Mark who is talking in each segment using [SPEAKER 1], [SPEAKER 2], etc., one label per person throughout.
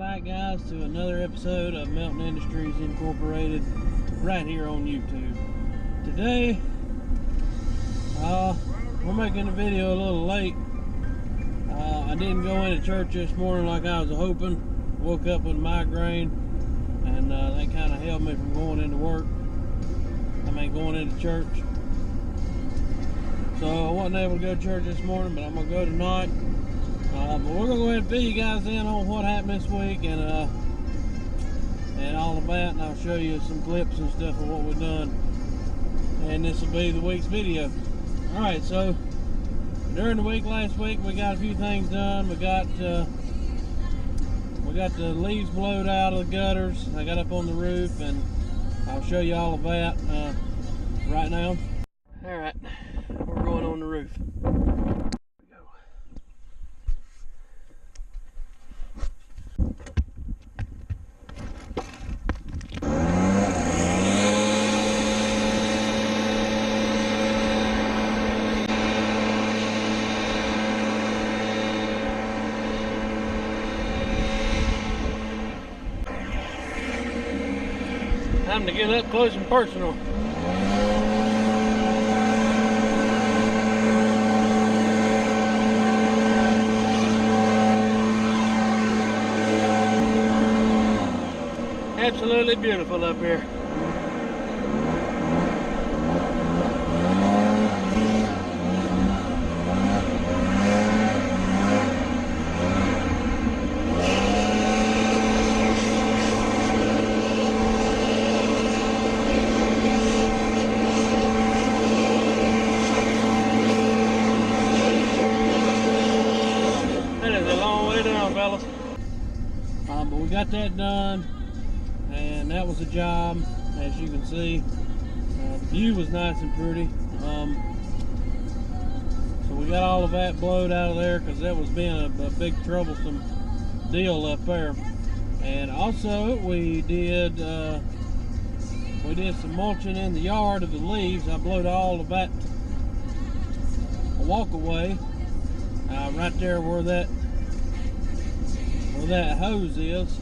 [SPEAKER 1] Back, guys, to another episode of Melton Industries Incorporated right here on YouTube. Today we're making the video a little late. I didn't go into church this morning like I was hoping. Woke up with a migraine, and that kind of held me from going into work. Going into church. So I wasn't able to go to church this morning, but I'm gonna go tonight. But we're gonna go ahead and fill you guys in on what happened this week and all of that, and I'll show you some clips and stuff of what we've done. And this will be the week's video. All right, so during the week last week, we got a few things done. We got the leaves blowed out of the gutters. I got up on the roof, and I'll show you all of that right now. All right, we're going on the roof. Time to get up close and personal. Absolutely beautiful up here. Fellas. But we got that done, and that was a job. As you can see, the view was nice and pretty. So we got all of that blowed out of there because that was being a big troublesome deal up there. And also we did some mulching in the yard of the leaves. I blowed all of that walkway right there where that hose is,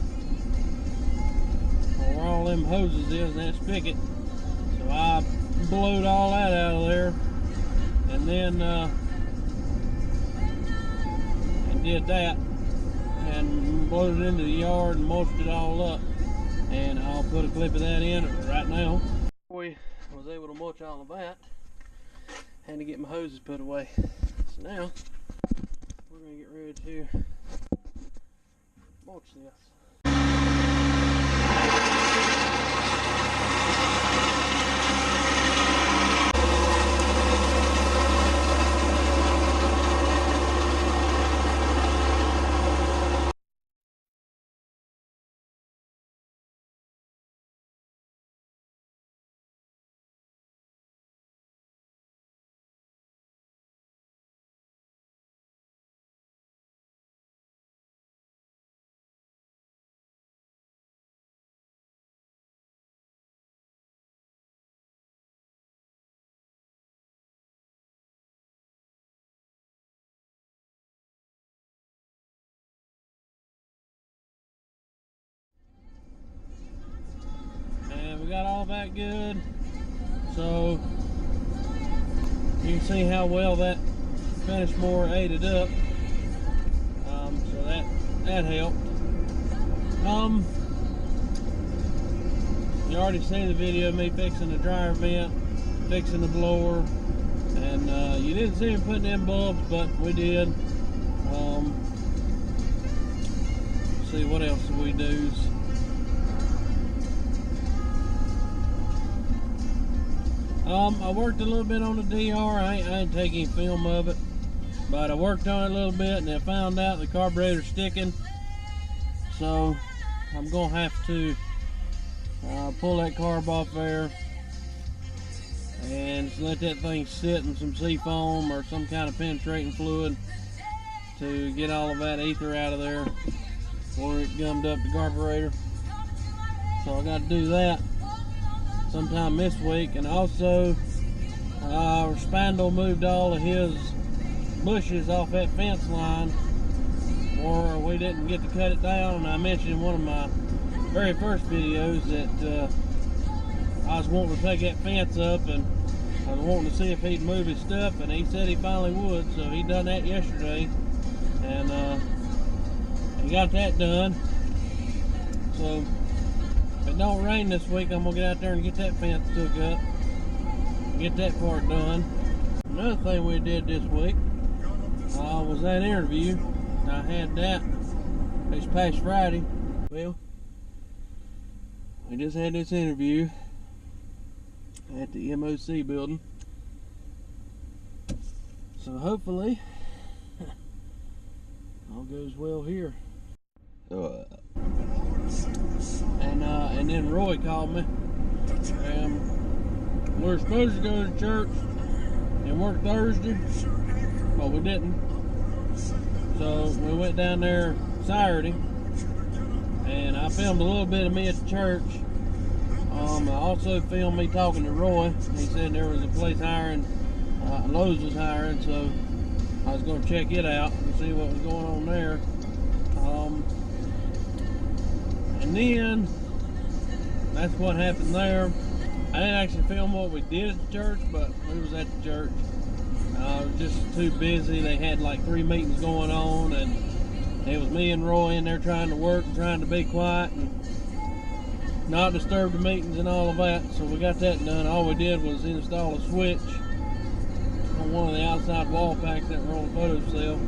[SPEAKER 1] or where all them hoses is, and that spigot. So I blowed all that out of there, and then and did that, and blowed it into the yard and mulched it all up. And I'll put a clip of that in right now. We was able to mulch all of that, and to get my hoses put away. So now we're gonna get ready to mulch this. We got all that good, so you can see how well that finish more ate it up. So that helped. You already seen the video of me fixing the dryer vent, fixing the blower, and you didn't see me putting in bulbs, but we did. See what else do we do. I worked a little bit on the DR. I ain't taking film of it, but I worked on it a little bit, and I found out the carburetor's sticking. So I'm gonna have to pull that carb off there and just let that thing sit in some seafoam or some kind of penetrating fluid to get all of that ether out of there before it gummed up the carburetor. So I got to do that sometime this week. And also Spandel moved all of his bushes off that fence line or we didn't get to cut it down. And I mentioned in one of my very first videos that I was wanting to take that fence up, and I was wanting to see if he'd move his stuff, and he said he finally would, so he done that yesterday, and he got that done. So if it don't rain this week, I'm gonna get out there and get that fence took up, get that part done. Another thing we did this week was that interview. I had that this past Friday. Well, we just had this interview at the MOC building, so hopefully all goes well here. And then Roy called me, and we were supposed to go to church and work Thursday, but we didn't. So we went down there Saturday, and I filmed a little bit of me at the church. I also filmed me talking to Roy. He said there was a place hiring, Lowe's was hiring, so I was going to check it out and see what was going on there. And then that's what happened there. I didn't actually film what we did at the church, but we was at the church. I was just too busy. They had like 3 meetings going on, and it was me and Roy in there trying to work and trying to be quiet and not disturb the meetings and all of that. So we got that done. All we did was install a switch on one of the outside wall packs that were on the photo cell,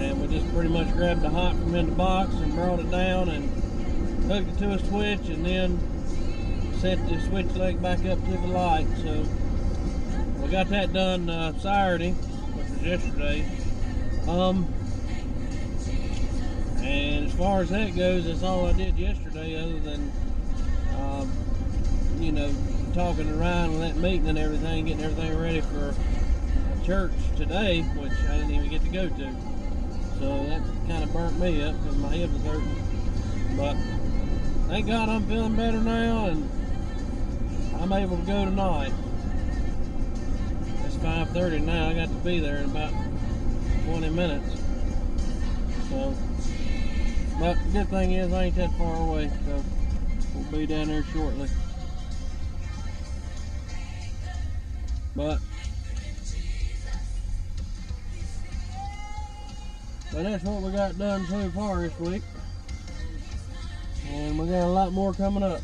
[SPEAKER 1] and we just pretty much grabbed the hot from in the box and brought it down and hooked it to a switch, and then set the switch leg back up to the light. So we got that done Saturday, which was yesterday. And as far as that goes, that's all I did yesterday, other than you know, talking to Ryan and that meeting and everything, getting everything ready for church today, which I didn't even get to go to. So that kind of burnt me up because my hip was hurting. But thank God I'm feeling better now, and I'm able to go tonight. It's 5:30 now. I got to be there in about 20 minutes. So, but the good thing is I ain't that far away, so we'll be down there shortly. But that's what we got done so far this week, and we got a lot more coming up.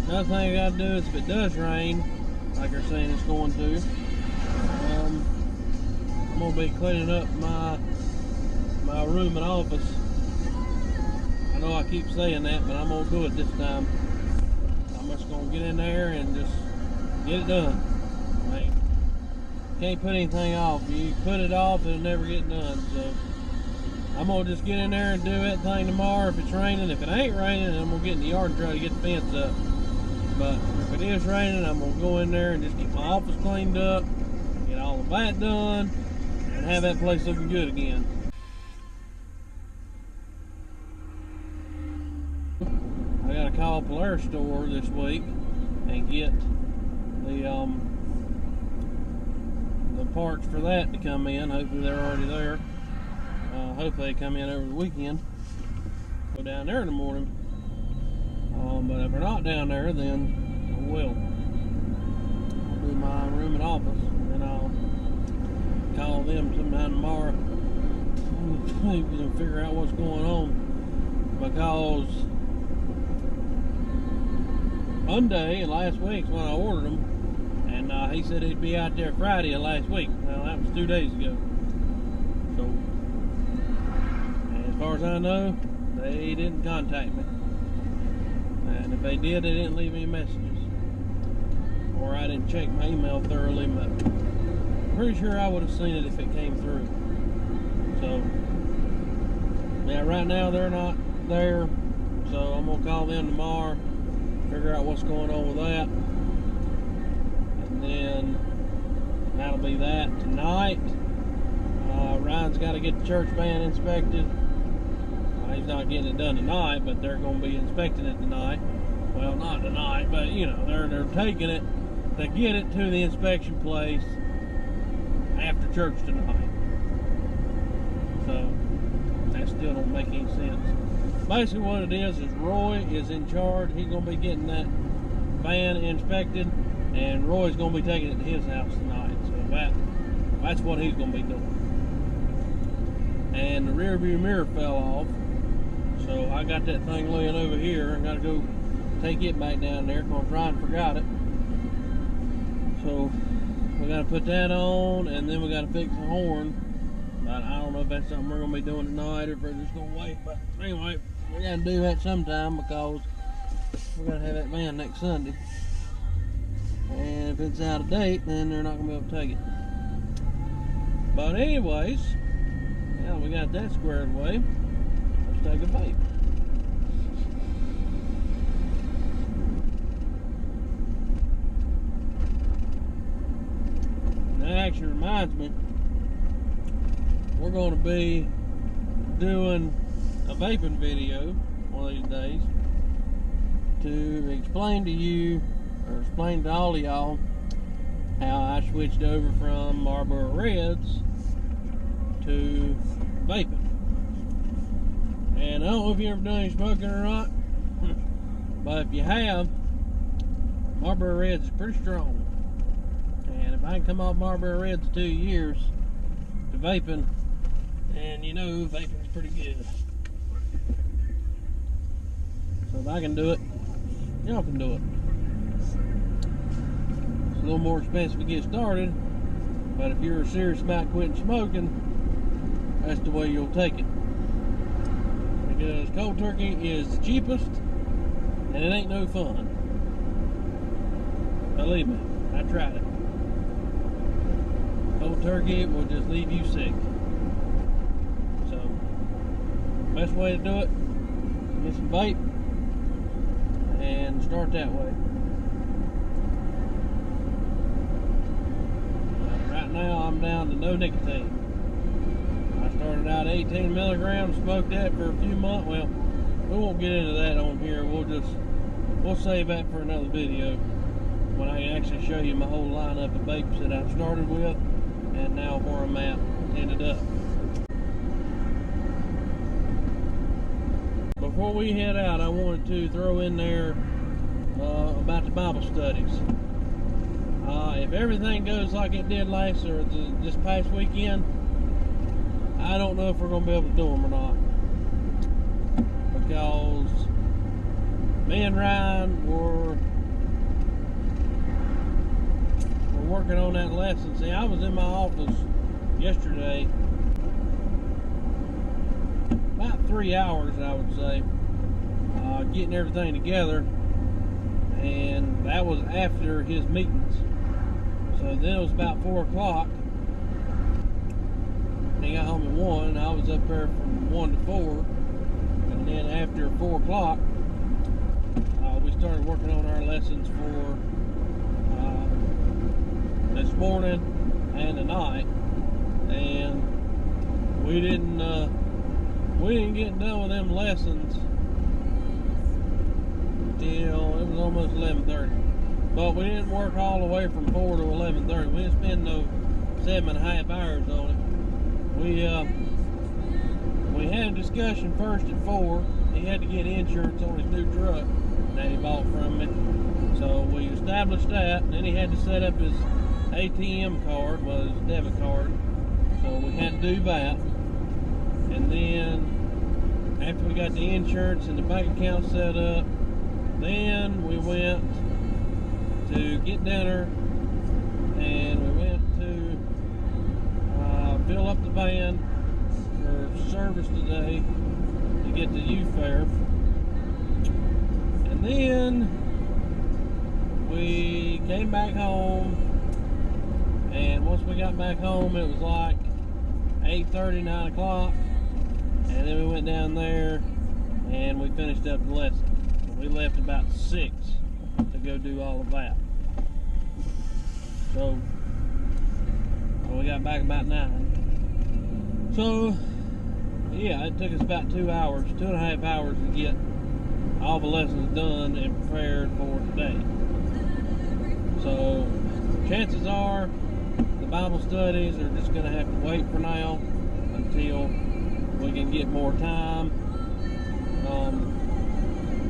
[SPEAKER 1] Another thing I gotta do is, if it does rain, like they're saying it's going to, I'm gonna be cleaning up my room and office. I know I keep saying that, but I'm gonna do it this time. I'm just gonna get in there and just get it done. Like, can't put anything off. You put it off, it'll never get done. So I'm gonna just get in there and do that thing tomorrow if it's raining. If it ain't raining, I'm gonna get in the yard and try to get the fence up. But if it is raining, I'm gonna go in there and just get my office cleaned up, get all of that done, and have that place looking good again. I gotta call Polaris store this week and get the parts for that to come in. Hopefully they're already there. Hopefully they come in over the weekend. Go down there in the morning. But if they're not down there, then I will. I'll do my room and office, and I'll call them sometime tomorrow and figure out what's going on. Because Monday last week's when I ordered them, and he said he'd be out there Friday of last week. Well, that was 2 days ago. So, and as far as I know, they didn't contact me. And if they did, they didn't leave any messages. Or I didn't check my email thoroughly, but I'm pretty sure I would have seen it if it came through. So, yeah, right now they're not there. So I'm going to call them tomorrow, figure out what's going on with that. And then that'll be that. Tonight, Ryan's got to get the church van inspected. He's not getting it done tonight, but they're going to be inspecting it tonight. Well, not tonight, but you know, they're taking it to get it to the inspection place after church tonight. So that still don't make any sense. Basically what it is Roy is in charge. He's going to be getting that van inspected, and Roy's going to be taking it to his house tonight. So that's what he's going to be doing. And the rear view mirror fell off, so I got that thing laying over here. I got to go take it back down there because Ryan forgot it. So we got to put that on, and then we got to fix the horn. But I don't know if that's something we're going to be doing tonight or if we're just going to wait. But anyway, we got to do that sometime because we got to have that van next Sunday. And if it's out of date, then they're not going to be able to take it. But anyways, yeah, we got that squared away. Let's take a vape. And that actually reminds me, we're going to be doing a vaping video one of these days to explain to you, or explain to all of y'all, how I switched over from Marlboro Reds to vaping. And I don't know if you ever done any smoking or not, but if you have, Marlboro Reds is pretty strong. And if I can come off Marlboro Reds 2 years to vaping, then you know vaping's pretty good. So if I can do it, y'all can do it. It's a little more expensive to get started, but if you're serious about quitting smoking, that's the way you'll take it. Because cold turkey is the cheapest, and it ain't no fun. Believe me, I tried it. Cold turkey will just leave you sick. So, best way to do it, get some vape, and start that way. Right now I'm down to no nicotine. I started out 18 milligrams, smoked that for a few months. Well, we won't get into that on here. We'll save that for another video when I can actually show you my whole lineup of vapes that I've started with and now where I'm at ended up. Before we head out, I wanted to throw in there about the Bible studies. If everything goes like it did this past weekend, I don't know if we're going to be able to do them or not. Because me and Ryan were working on that lesson. See, I was in my office yesterday about 3 hours, I would say, getting everything together, and that was after his meetings. So then it was about 4 o'clock. He got home at 1, and I was up there from 1 to 4, and then after 4 o'clock, we started working on our lessons for this morning and tonight, and we didn't get done with them lessons till it was almost 11:30. But we didn't work all the way from 4 to 11:30. We didn't spend no 7.5 hours on it. We had a discussion first at 4. He had to get insurance on his new truck that he bought from me. So we established that, and then he had to set up his ATM card, well, his debit card. So we had to do that. And then after we got the insurance and the bank account set up, then we went to get dinner, and we went to fill up the van for service today to get the youth fair. And then we came back home, and once we got back home it was like 8:30, 9 o'clock, and then we went down there and we finished up the lesson. We left about 6 to go do all of that. So we got back about 9. So yeah, it took us about 2 hours, 2.5 hours to get all the lessons done and prepared for today. So chances are the Bible studies are just going to have to wait for now until we can get more time.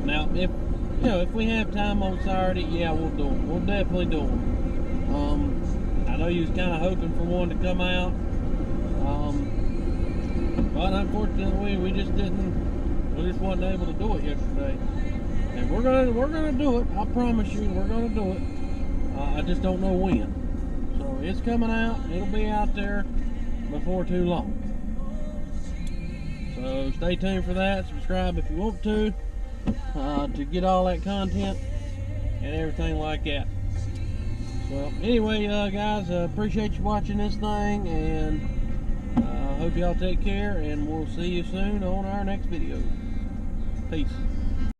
[SPEAKER 1] Now, if we have time on Saturday, yeah, we'll do them. We'll definitely do them. I know you was kind of hoping for one to come out, but unfortunately, we just wasn't able to do it yesterday. And we're gonna do it. I promise you, we're gonna do it. I just don't know when. So it's coming out. It'll be out there before too long. So stay tuned for that. Subscribe if you want to get all that content and everything like that. So anyway, guys, appreciate you watching this thing, and hope y'all take care, and we'll see you soon on our next video. Peace.